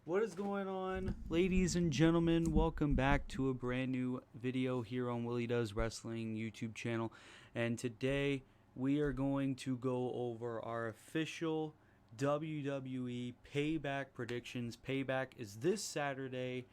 What is going on, ladies and gentlemen? Welcome back to a brand new video here on Willie Does Wrestling YouTube channel. And today we are going to go over our official WWE Payback predictions. Payback is this Saturday,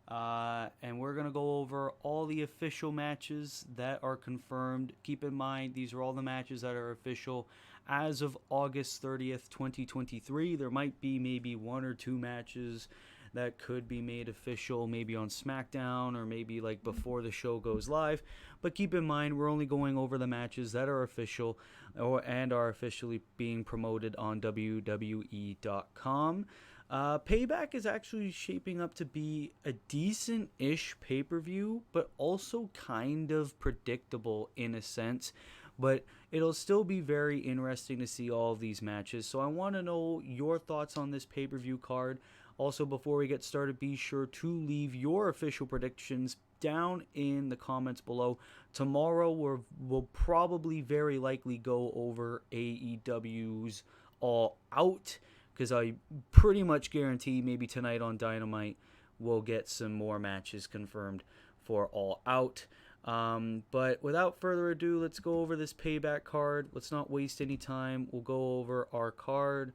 and we're going to go over all the official matches that are confirmed. Keep in mind, these are all the matches that are official as of August 30th, 2023. There might be maybe one or two matches that could be made official, maybe on SmackDown or maybe like before the show goes live. But keep in mind, we're only going over the matches that are official and are officially being promoted on WWE.com. Payback is actually shaping up to be a decent-ish pay-per-view, but also kind of predictable in a sense. But it'll still be very interesting to see all of these matches. So I want to know your thoughts on this pay-per-view card. Also, before we get started, be sure to leave your official predictions down in the comments below. Tomorrow we'll probably very likely go over AEW's All Out, because I pretty much guarantee maybe tonight on Dynamite we'll get some more matches confirmed for All Out. But without further ado, let's go over this Payback card. Let's not waste any time. We'll go over our card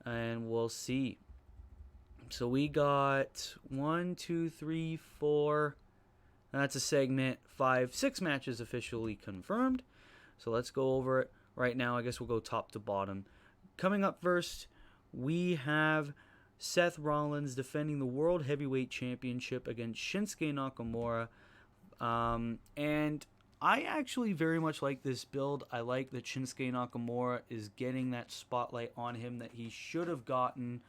and we'll see. So we got 1, 2, 3, 4. That's a segment. 5, 6 matches officially confirmed. So let's go over it right now. I guess we'll go top to bottom. Coming up first, we have Seth Rollins defending the World Heavyweight Championship against Shinsuke Nakamura. And I actually very much like this build. I like that Shinsuke Nakamura is getting that spotlight on him that he should have gotten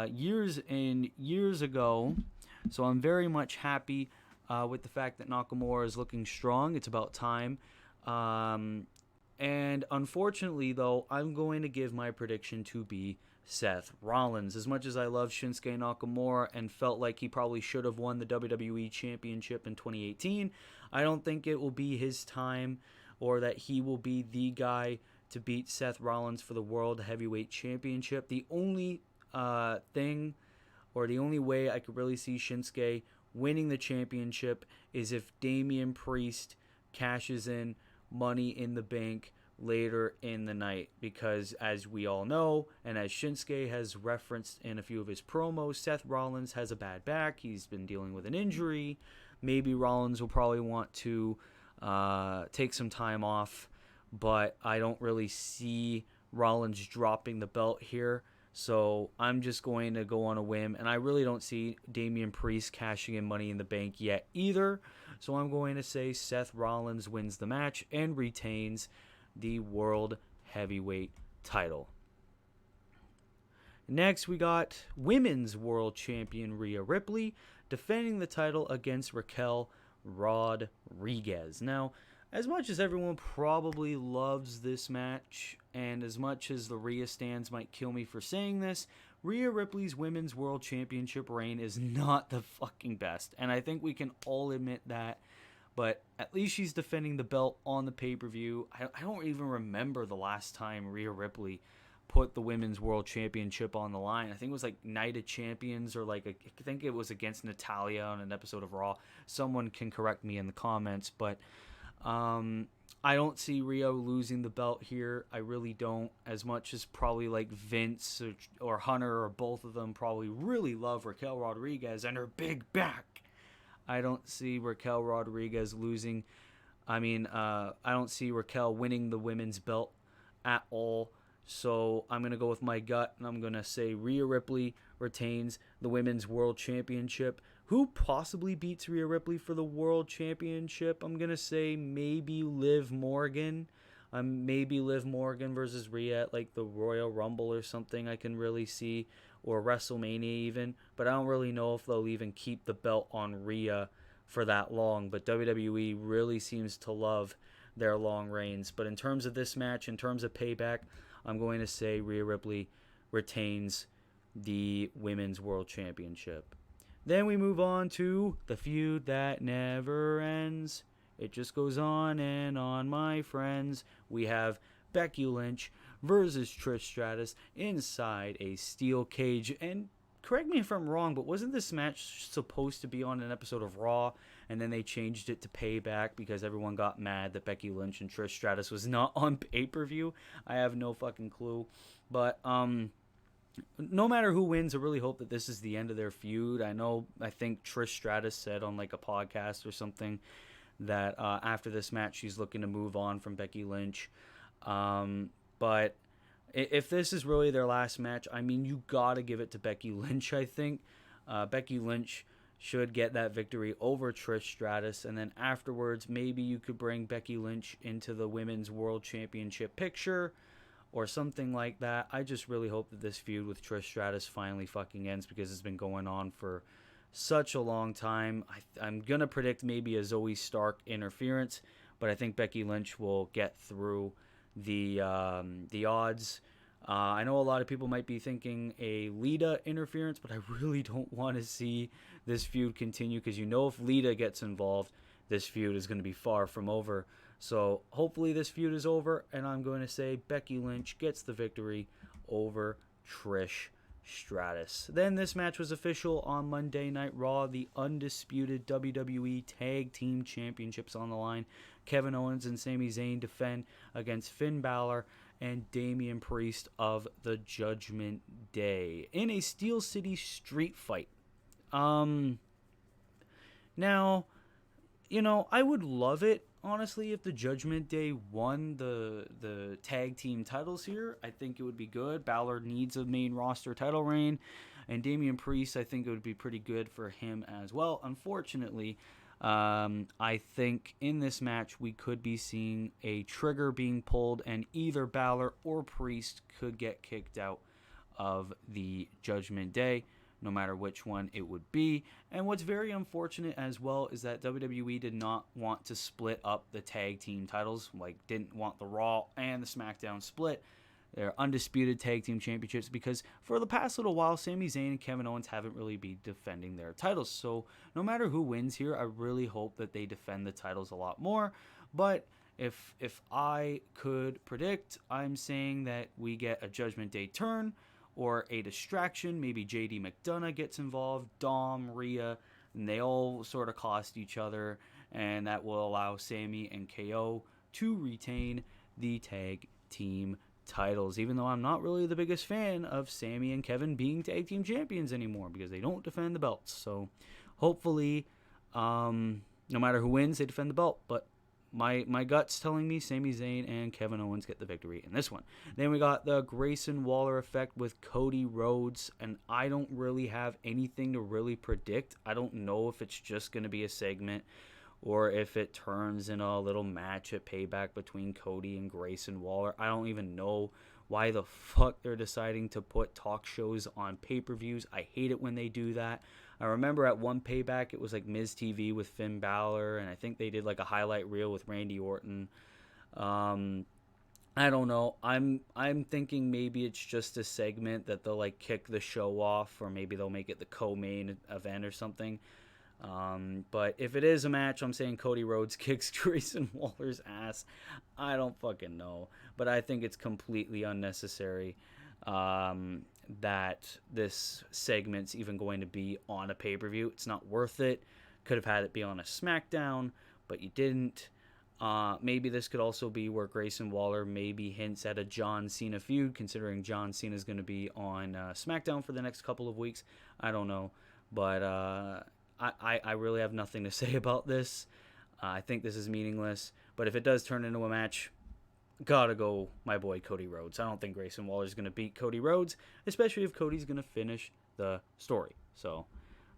years and years ago. So I'm very much happy with the fact that Nakamura is looking strong. It's about time. And unfortunately, though, I'm going to give my prediction to be Seth Rollins. As much as I love Shinsuke Nakamura and felt like he probably should have won the WWE Championship in 2018, I don't think it will be his time or that he will be the guy to beat Seth Rollins for the World Heavyweight Championship. The only thing or the only way I could really see Shinsuke winning the championship is if Damian Priest cashes in Money in the Bank later in the night, because as we all know, and as Shinsuke has referenced in a few of his promos, Seth Rollins has a bad back. He's been dealing with an injury. Maybe Rollins will probably want to take some time off, but I don't really see Rollins dropping the belt here. So I'm just going to go on a whim, and I really don't see Damian Priest cashing in Money in the Bank yet either. So I'm going to say Seth Rollins wins the match and retains the World Heavyweight title. Next, we got Women's World Champion Rhea Ripley defending the title against Raquel Rodriguez. Now, as much as everyone probably loves this match, and as much as the Rhea stans might kill me for saying this, Rhea Ripley's Women's World Championship reign is not the fucking best. And I think we can all admit that. But at least she's defending the belt on the pay-per-view. I don't even remember the last time Rhea Ripley put the Women's World Championship on the line. I think it was like Night of Champions, or I think it was against Natalya on an episode of Raw. Someone can correct me in the comments, but I don't see Rhea losing the belt here. I really don't. As much as probably like Vince or Hunter or both of them probably really love Raquel Rodriguez and her big back, I don't see Raquel Rodriguez losing. I don't see Raquel winning the women's belt at all. So I'm going to go with my gut, and I'm going to say Rhea Ripley retains the Women's World Championship. Who possibly beats Rhea Ripley for the World Championship? I'm going to say maybe Liv Morgan. Maybe Liv Morgan versus Rhea at like the Royal Rumble or something I can really see, or WrestleMania even. But I don't really know if they'll even keep the belt on Rhea for that long. But WWE really seems to love their long reigns. But in terms of this match, in terms of Payback, I'm going to say Rhea Ripley retains the Women's World Championship. Then we move on to the feud that never ends. It just goes on and on, my friends. We have Becky Lynch versus Trish Stratus inside a steel cage. And correct me if I'm wrong, but wasn't this match supposed to be on an episode of Raw, and then they changed it to Payback because everyone got mad that Becky Lynch and Trish Stratus was not on pay-per-view? I have no fucking clue. But no matter who wins, I really hope that this is the end of their feud. I think Trish Stratus said on like a podcast or something that after this match she's looking to move on from Becky Lynch. But if this is really their last match, I mean, you gotta give it to Becky Lynch, I think. Becky Lynch should get that victory over Trish Stratus, and then afterwards, maybe you could bring Becky Lynch into the Women's World Championship picture or something like that. I just really hope that this feud with Trish Stratus finally fucking ends because it's been going on for such a long time. I'm going to predict maybe a Zoe Stark interference, but I think Becky Lynch will get through the odds. I know a lot of people might be thinking a Lita interference, but I really don't want to see this feud continue because if Lita gets involved, this feud is going to be far from over. So hopefully this feud is over, and I'm going to say Becky Lynch gets the victory over Trish Stratus. Then this match was official on Monday Night Raw. The undisputed WWE Tag Team Championships on the line. Kevin Owens and Sami Zayn defend against Finn Balor and Damian Priest of the Judgment Day in a Steel City street fight. Now, I would love it, honestly, if the Judgment Day won the tag team titles here. I think it would be good. Balor needs a main roster title reign, and Damian Priest, I think it would be pretty good for him as well. Unfortunately, I think in this match we could be seeing a trigger being pulled, and either Balor or Priest could get kicked out of the Judgment Day, no matter which one it would be. And what's very unfortunate as well is that WWE did not want to split up the tag team titles, didn't want the Raw and the SmackDown split. They're undisputed tag team championships because for the past little while, Sami Zayn and Kevin Owens haven't really been defending their titles. So no matter who wins here, I really hope that they defend the titles a lot more. But if I could predict, I'm saying that we get a Judgment Day turn or a distraction. Maybe JD McDonough gets involved, Dom, Rhea, and they all sort of cost each other. And that will allow Sami and KO to retain the tag team titles, even though I'm not really the biggest fan of Sami and Kevin being tag team champions anymore because they don't defend the belts. So hopefully, no matter who wins, they defend the belt. But my gut's telling me Sami Zayn and Kevin Owens get the victory in this one. Then we got the Grayson Waller effect with Cody Rhodes, and I don't really have anything to really predict. I don't know if it's just going to be a segment or if it turns in a little match at Payback between Cody and Grayson Waller. I don't even know why the fuck they're deciding to put talk shows on pay-per-views. I hate it when they do that. I remember at one Payback, it was like Miz TV with Finn Balor, and I think they did like a highlight reel with Randy Orton. I don't know. I'm thinking maybe it's just a segment that they'll like kick the show off, or maybe they'll make it the co-main event or something. But if it is a match, I'm saying Cody Rhodes kicks Grayson Waller's ass. I don't fucking know. But I think it's completely unnecessary that this segment's even going to be on a pay-per-view. It's not worth it. Could have had it be on a SmackDown, but you didn't. Maybe this could also be where Grayson Waller maybe hints at a John Cena feud, considering John Cena is going to be on SmackDown for the next couple of weeks. I don't know. But I really have nothing to say about this. I think this is meaningless. But if it does turn into a match, gotta go my boy Cody Rhodes. I don't think Grayson Waller's going to beat Cody Rhodes, especially if Cody's going to finish the story. So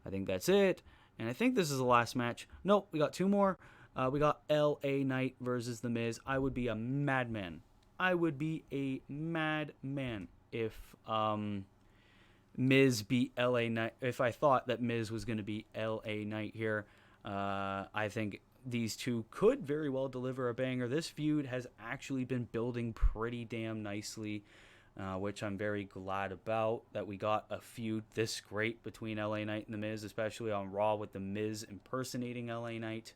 I think that's it. And I think this is the last match. Nope, we got two more. We got LA Knight versus The Miz. I would be a madman. I would be a madman if Miz beat LA Knight. If I thought that Miz was going to beat LA Knight here, I think these two could very well deliver a banger. This feud has actually been building pretty damn nicely, which I'm very glad about, that we got a feud this great between LA Knight and The Miz, especially on Raw with The Miz impersonating LA Knight.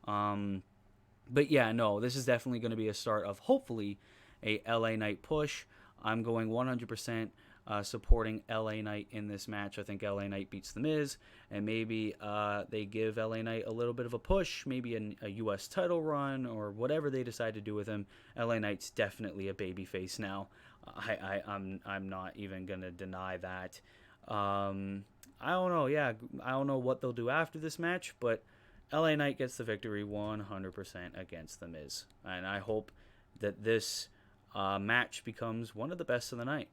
But yeah, no, this is definitely going to be a start of hopefully a LA Knight push. I'm going 100% supporting LA Knight in this match. I think LA Knight beats The Miz, and maybe they give LA Knight a little bit of a push, maybe a U.S. title run or whatever they decide to do with him. LA Knight's definitely a babyface now. I'm not even gonna deny that. I don't know. Yeah, I don't know what they'll do after this match, but LA Knight gets the victory 100% against The Miz, and I hope that this match becomes one of the best of the night.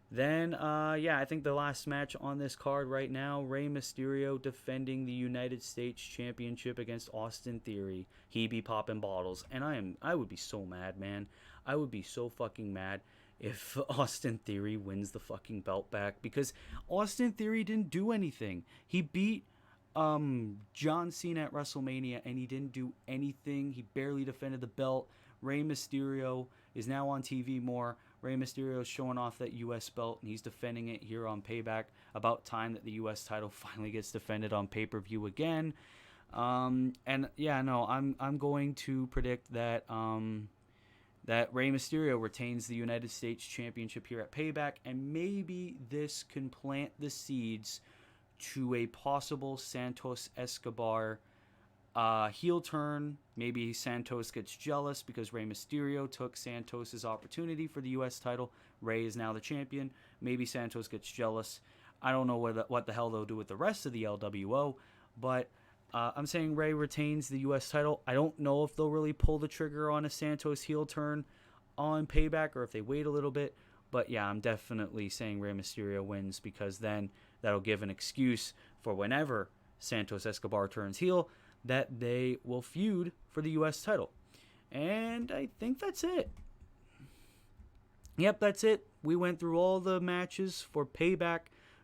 Then, I think the last match on this card right now, Rey Mysterio defending the United States Championship against Austin Theory. He be popping bottles, and I would be so mad, man. I would be so fucking mad if Austin Theory wins the fucking belt back, because Austin Theory didn't do anything. He beat John Cena at WrestleMania, and he didn't do anything. He barely defended the belt. Rey Mysterio is now on TV more. Rey Mysterio is showing off that U.S. belt, and he's defending it here on Payback. About time that the U.S. title finally gets defended on pay-per-view again. I'm going to predict that that Rey Mysterio retains the United States Championship here at Payback, and maybe this can plant the seeds to a possible Santos Escobar heel turn. Maybe Santos gets jealous because Rey Mysterio took Santos's opportunity for the U.S. title. Rey is now the champion. Maybe Santos gets jealous. I don't know what the hell they'll do with the rest of the LWO, but I'm saying Rey retains the U.S. title. I don't know if they'll really pull the trigger on a Santos heel turn on Payback or if they wait a little bit. But yeah, I'm definitely saying Rey Mysterio wins, because then that'll give an excuse for whenever Santos Escobar turns heel that they will feud for the U.S. title. And I think that's it. Yep, that's it. We went through all the matches for Payback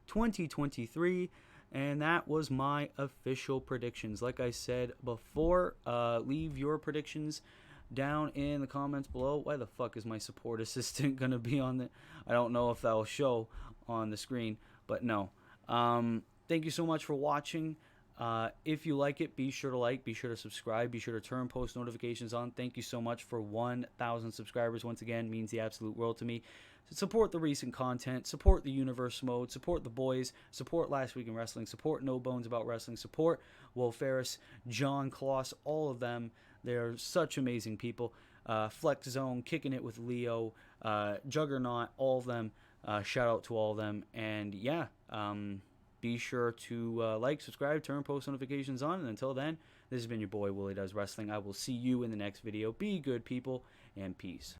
2023, and that was my official predictions. Like I said before, leave your predictions down in the comments below. Why the fuck is my support assistant going to be on the... I don't know if that will show on the screen, but no. Thank you so much for watching. If you like it, be sure to like, be sure to subscribe, be sure to turn post notifications on. Thank you so much for 1,000 subscribers. Once again, means the absolute world to me. So support the recent content, support the universe mode, support the boys, support Last Week in Wrestling, support No Bones About Wrestling, support Will Ferris, John Kloss, all of them. They're such amazing people. Flex Zone, Kicking It with Leo, Juggernaut, all of them. Shout out to all of them. And yeah, be sure to like, subscribe, turn post notifications on. And until then, this has been your boy, Willie Does Wrestling. I will see you in the next video. Be good, people, and peace.